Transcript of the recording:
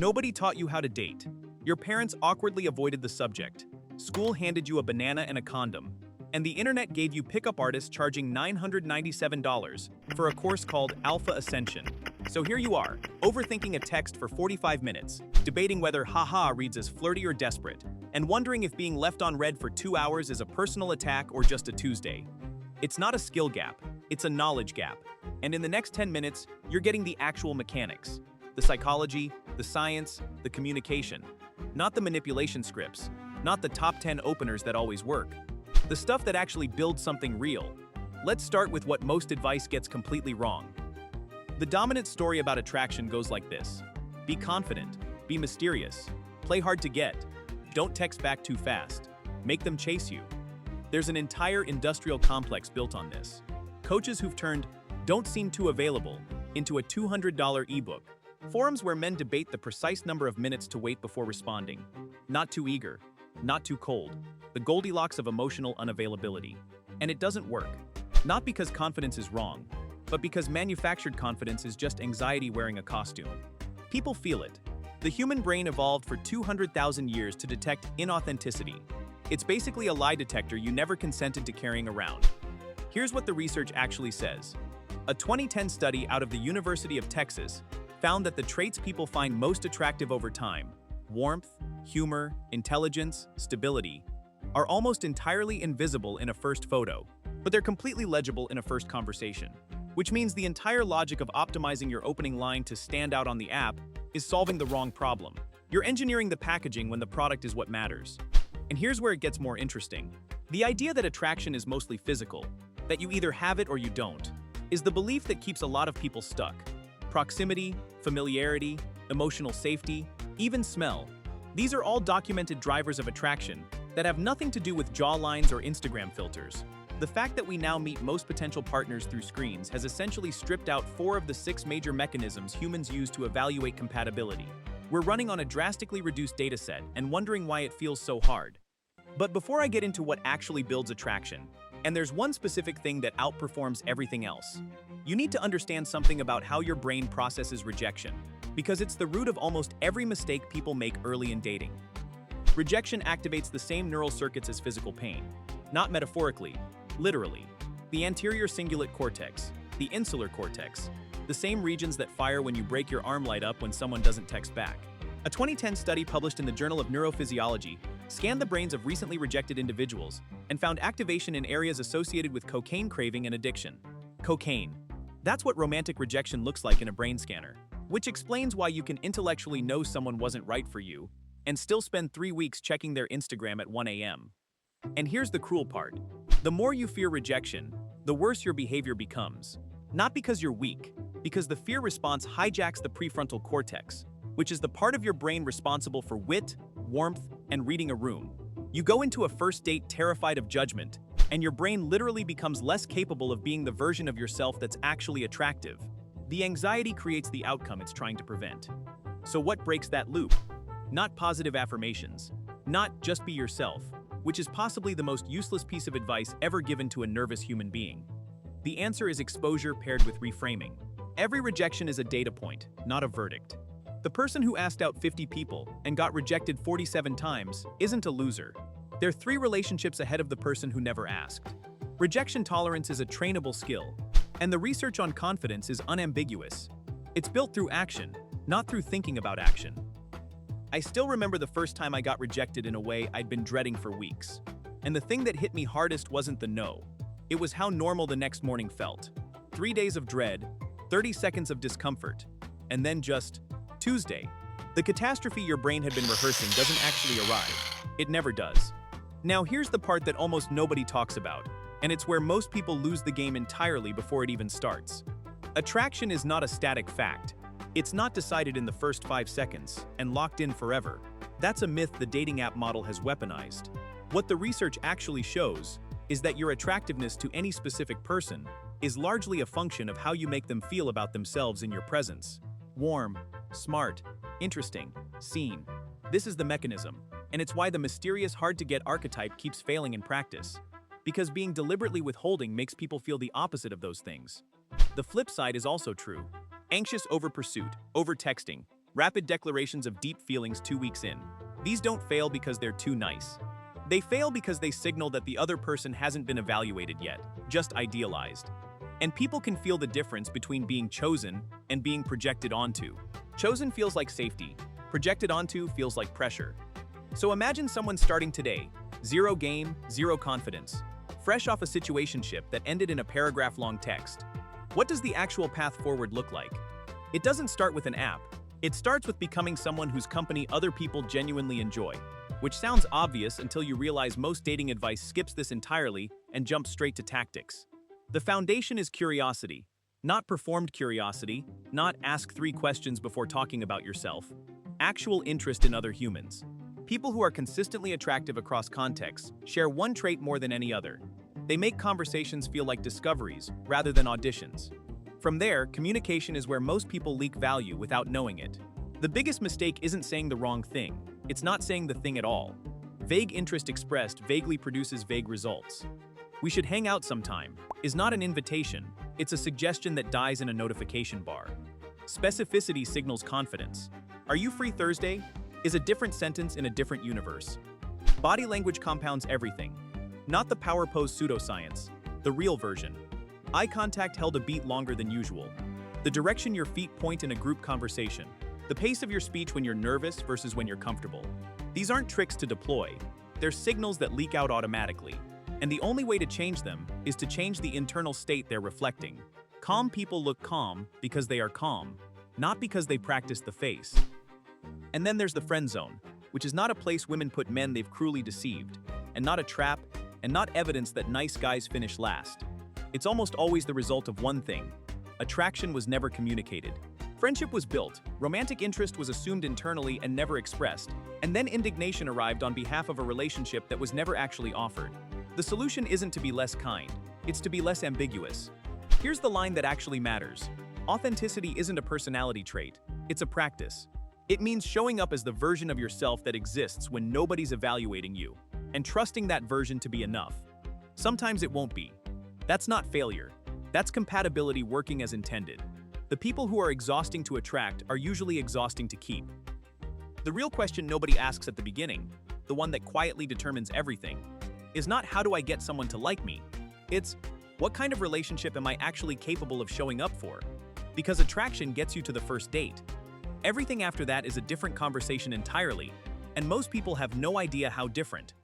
Nobody taught you how to date. Your parents awkwardly avoided the subject. School handed you a banana and a condom. And the internet gave you pickup artists charging $997 for a course called Alpha Ascension. So here you are, overthinking a text for 45 minutes, debating whether haha reads as flirty or desperate, and wondering if being left on red for 2 hours is a personal attack or just a Tuesday. It's not a skill gap, it's a knowledge gap. And in the next 10 minutes, you're getting the actual mechanics. The psychology, the science, the communication. Not the manipulation scripts, not the top 10 openers that always work. The stuff that actually builds something real. Let's start with what most advice gets completely wrong. The dominant story about attraction goes like this. Be confident, be mysterious, play hard to get, don't text back too fast, make them chase you. There's an entire industrial complex built on this. Coaches who've turned "don't seem too available" into a $200 ebook. Forums where men debate the precise number of minutes to wait before responding. Not too eager, not too cold. The Goldilocks of emotional unavailability. And it doesn't work. Not because confidence is wrong, but because manufactured confidence is just anxiety wearing a costume. People feel it. The human brain evolved for 200,000 years to detect inauthenticity. It's basically a lie detector you never consented to carrying around. Here's what the research actually says. A 2010 study out of the University of Texas found that the traits people find most attractive over time, warmth, humor, intelligence, stability, are almost entirely invisible in a first photo, but they're completely legible in a first conversation. Which means the entire logic of optimizing your opening line to stand out on the app is solving the wrong problem. You're engineering the packaging when the product is what matters. And here's where it gets more interesting. The idea that attraction is mostly physical, that you either have it or you don't, is the belief that keeps a lot of people stuck. Proximity, familiarity, emotional safety, even smell. These are all documented drivers of attraction that have nothing to do with jawlines or Instagram filters. The fact that we now meet most potential partners through screens has essentially stripped out 4 of the 6 major mechanisms humans use to evaluate compatibility. We're running on a drastically reduced dataset and wondering why it feels so hard. But before I get into what actually builds attraction, and there's one specific thing that outperforms everything else, you need to understand something about how your brain processes rejection, because it's the root of almost every mistake people make early in dating. Rejection activates the same neural circuits as physical pain, not metaphorically, literally. The anterior cingulate cortex, the insular cortex, the same regions that fire when you break your arm light up when someone doesn't text back. A 2010 study published in the Journal of Neurophysiology scanned the brains of recently rejected individuals and found activation in areas associated with cocaine craving and addiction. Cocaine. That's what romantic rejection looks like in a brain scanner, which explains why you can intellectually know someone wasn't right for you and still spend 3 weeks checking their Instagram at 1 a.m. And here's the cruel part. The more you fear rejection, the worse your behavior becomes. Not because you're weak, because the fear response hijacks the prefrontal cortex, which is the part of your brain responsible for wit, warmth, and reading a room. You go into a first date terrified of judgment, and your brain literally becomes less capable of being the version of yourself that's actually attractive. The anxiety creates the outcome it's trying to prevent. So what breaks that loop? Not positive affirmations, not just be yourself, which is possibly the most useless piece of advice ever given to a nervous human being. The answer is exposure paired with reframing. Every rejection is a data point, not a verdict. The person who asked out 50 people and got rejected 47 times isn't a loser. They're 3 relationships ahead of the person who never asked. Rejection tolerance is a trainable skill, and the research on confidence is unambiguous. It's built through action, not through thinking about action. I still remember the first time I got rejected in a way I'd been dreading for weeks. And the thing that hit me hardest wasn't the no. It was how normal the next morning felt. 3 days of dread, 30 seconds of discomfort, and then just Tuesday. The catastrophe your brain had been rehearsing doesn't actually arrive. It never does. Now here's the part that almost nobody talks about, and it's where most people lose the game entirely before it even starts. Attraction is not a static fact. It's not decided in the first 5 seconds and locked in forever. That's a myth the dating app model has weaponized. What the research actually shows is that your attractiveness to any specific person is largely a function of how you make them feel about themselves in your presence. Warm, smart, interesting, seen. This is the mechanism, and it's why the mysterious hard-to-get archetype keeps failing in practice. Because being deliberately withholding makes people feel the opposite of those things. The flip side is also true. Anxious over pursuit, over texting, Rapid declarations of deep feelings 2 weeks in. These don't fail because they're too nice. They fail because they signal that the other person hasn't been evaluated yet, just idealized. And people can feel the difference between being chosen and being projected onto. Chosen feels like safety, projected onto feels like pressure. So imagine someone starting today, zero game, zero confidence, fresh off a situationship that ended in a paragraph-long text. What does the actual path forward look like? It doesn't start with an app. It starts with becoming someone whose company other people genuinely enjoy, which sounds obvious until you realize most dating advice skips this entirely and jumps straight to tactics. The foundation is curiosity, not performed curiosity, not ask 3 questions before talking about yourself. Actual interest in other humans. People who are consistently attractive across contexts share one trait more than any other. They make conversations feel like discoveries rather than auditions. From there, communication is where most people leak value without knowing it. The biggest mistake isn't saying the wrong thing. It's not saying the thing at all. Vague interest expressed vaguely produces vague results. We should hang out sometime is not an invitation. It's a suggestion that dies in a notification bar. Specificity signals confidence. Are you free Thursday? Is a different sentence in a different universe. Body language compounds everything. Not the power pose pseudoscience, the real version. Eye contact held a beat longer than usual. The direction your feet point in a group conversation. The pace of your speech when you're nervous versus when you're comfortable. These aren't tricks to deploy. They're signals that leak out automatically. And the only way to change them is to change the internal state they're reflecting. Calm people look calm because they are calm, not because they practice the face. And then there's the friend zone, which is not a place women put men they've cruelly deceived, and not a trap, and not evidence that nice guys finish last. It's almost always the result of one thing. Attraction was never communicated. Friendship was built, romantic interest was assumed internally and never expressed, and then indignation arrived on behalf of a relationship that was never actually offered. The solution isn't to be less kind, it's to be less ambiguous. Here's the line that actually matters. Authenticity isn't a personality trait, it's a practice. It means showing up as the version of yourself that exists when nobody's evaluating you, and trusting that version to be enough. Sometimes it won't be. That's not failure. That's compatibility working as intended. The people who are exhausting to attract are usually exhausting to keep. The real question nobody asks at the beginning, the one that quietly determines everything, is not how do I get someone to like me? It's what kind of relationship am I actually capable of showing up for? Because attraction gets you to the first date. Everything after that is a different conversation entirely, and most people have no idea how different.